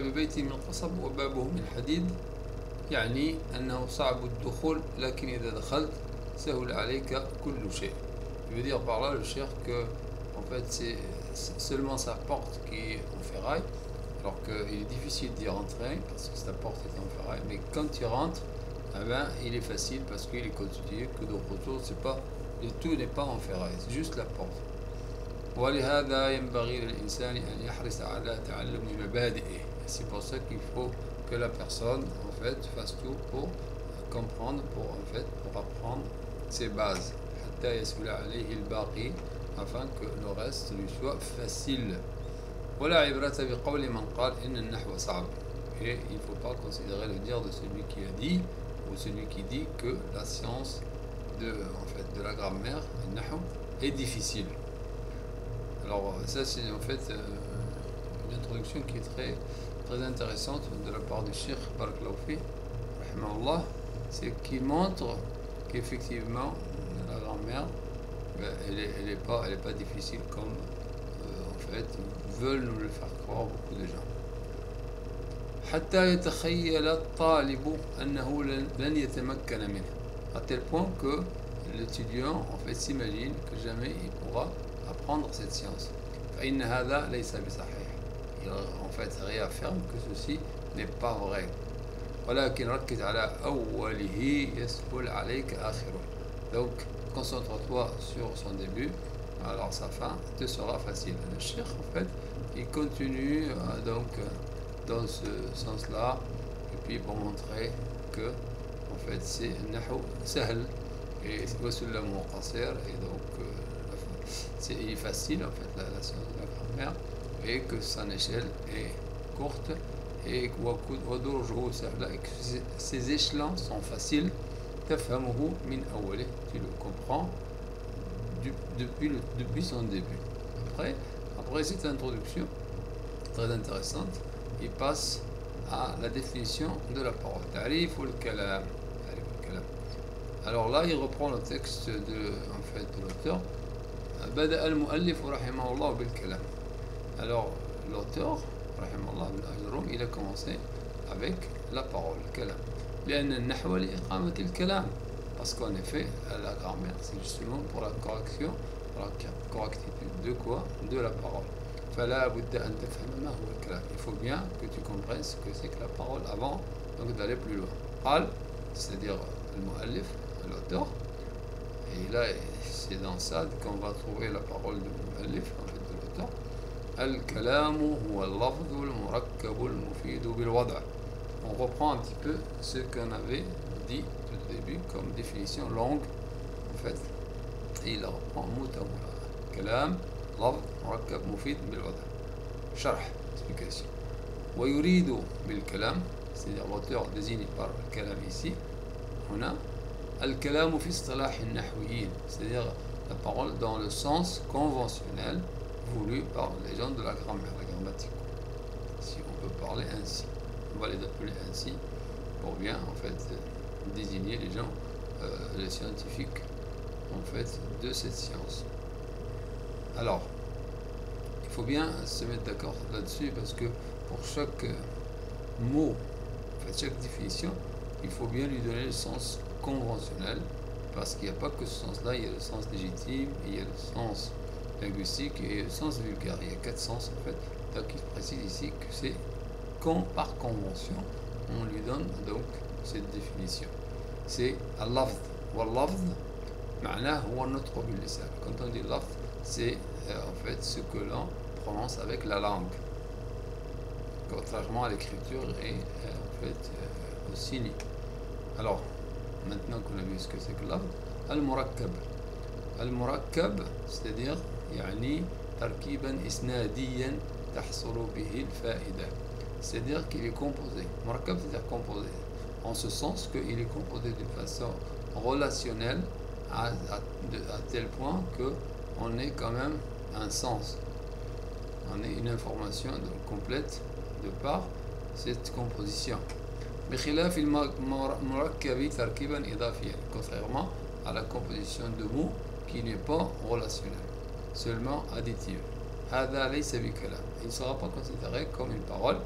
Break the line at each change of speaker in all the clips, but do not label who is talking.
ببيت من قصب وبابه من حديد يعني أنه صعب الدخول لكن إذا دخلت سهل عليك كل شيء. Il veut dire par là le cheikh que en fait c'est seulement sa porte qui est en ferraille alors qu'il est difficile d'y rentrer parce que sa porte est en ferraille, mais quand tu rentres eh ben, il est facile parce qu'il est constitué que d'autres autour c'est pas, le tout n'est pas en ferraille, c'est juste la porte. ولهذا ينبغي للإنسان أن يحرص على تعلم مبادئه. C'est pour ça qu'il faut que la personne en fait fasse tout pour comprendre, pour apprendre ses bases. حتى يسهل عليه الباقي afin que le reste lui soit facile. ولا عبرة بقول من قال إن النحو صعب. Et il ne faut pas considérer le dire de celui qui a dit ou celui qui dit que la science de la grammaire, le nahw, est difficile. Alors ça c'est en fait une introduction qui est très, très intéressante de la part du Cheikh Barakallahu fi, rahimahullah, c'est qu'il montre qu'effectivement la grammaire elle est pas difficile comme en fait veulent nous le faire croire beaucoup de gens. حتى يتخيل الطالب أنه لن يتمكن منه, à tel point que l'étudiant en fait s'imagine que jamais il pourra apprendre cette science. فإن هذا ليس بصحيح. Il en fait réaffirme que ceci n'est pas vrai. ولكن ركز على أوله يسهل عليك آخره. Donc concentre-toi sur son début, alors sa fin te sera facile. Le cheikh en fait il continue donc dans ce sens-là et puis pour montrer que en fait c'est nahw sahl et وسلم قصير et donc il est facile en fait la science de la grammaire et que son échelle est courte et ودرجه سهل et que ces échelons sont faciles. تفهمه من أوله, tu le comprends depuis son début. Après cette introduction très intéressante, il passe à la définition de la parole. تعريف الكلام. Alors là il reprend le texte de l'auteur. بدأ المؤلف رحمه الله بالكلام. Alors l'auteur رحمه الله بن أجروم il a commencé avec la parole, الكلام. لأن النحو لإقامة الكلام, parce qu'en effet la grammaire c'est justement pour la correction, pour la correctitude de quoi? De la parole. فلا بد أن تفهم ما هو الكلام. Il faut bien que tu comprennes ce que c'est que la parole avant donc d'aller plus loin. قال, c'est-à-dire le mu'allif, l'auteur, et là c'est dans ça qu'on va trouver la parole du mu'allif en fait de l'auteur. الكلام هو اللفظ المركب المفيد بالوضع. On reprend un petit peu ce qu'on avait dit tout au début comme définition longue en fait, et il reprend mot à mot. كلام لفظ مركب مفيد بالوضع. شرح explication. ويريد بالكلام, c'est-à-dire l'auteur désigné par le كلام ici هنا الكلام في اصطلاح النحويين, c'est-à-dire la parole dans le sens conventionnel voulu par les gens de la grammaire, la grammatique, si on peut parler ainsi. On va les appeler ainsi pour bien en fait désigner les gens, les scientifiques en fait de cette science. Alors il faut bien se mettre d'accord là-dessus parce que pour chaque mot, en fait chaque définition, il faut bien lui donner le sens conventionnel, parce qu'il n'y a pas que ce sens-là, il y a le sens légitime, il y a le sens linguistique et le sens vulgaire. Il y a 4 sens en fait. Donc il précise ici que c'est par convention, on lui donne donc cette définition. C'est al-lafz. Wal-lafz, معناه هو النطق باللسان. Quand on dit lafz, c'est en fait ce que l'on prononce avec la langue, contrairement à l'écriture et en fait au signe. Alors maintenant qu'on a vu ce que c'est que lafz, al-murakkab. Al-murakkab, c'est-à-dire يعني تركيبا إسناديا تحصل به الفائدة. C'est-à-dire qu'il est composé. Murakkab, c'est-à-dire composé, en ce sens qu'il est composé d'une façon relationnelle à tel point qu'on ait quand même un sens, on ait une information donc complète de par cette composition. بخلاف المركب تركيبا إضافيا, contrairement à la composition de mots qui n'est pas relationnelle, seulement additive. هذا ليس بكلام. Il ne sera pas considéré comme une parole.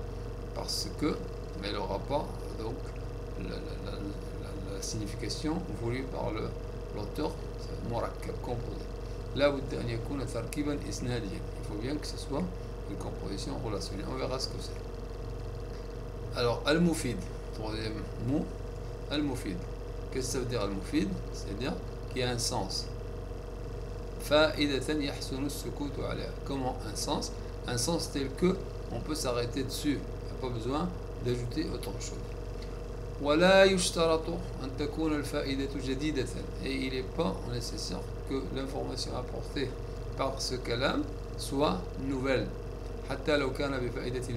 parce que, mais elle n'aura pas donc la signification voulue par l'auteur, murakkab, composé. Là بد أن يكون تركيبا إسناديا. Il faut bien que ce soit une composition relationnelle. On verra ce que c'est. Alors, al-mufid, troisième mot, al-mufid. Qu'est-ce que ça veut dire al-mufid? C'est-à-dire qu'il y a un sens. Fa'idatan yahsunu as-sukutu alayha. Comment un sens? Un sens tel que on peut s'arrêter dessus. Il n'y a pas besoin d'ajouter autre chose. ولا يشترط أن تكون الفائدة جديدة. Et il n'est pas nécessaire que l'information apportée par ce kalam soit nouvelle. حتى لو كان بفائدة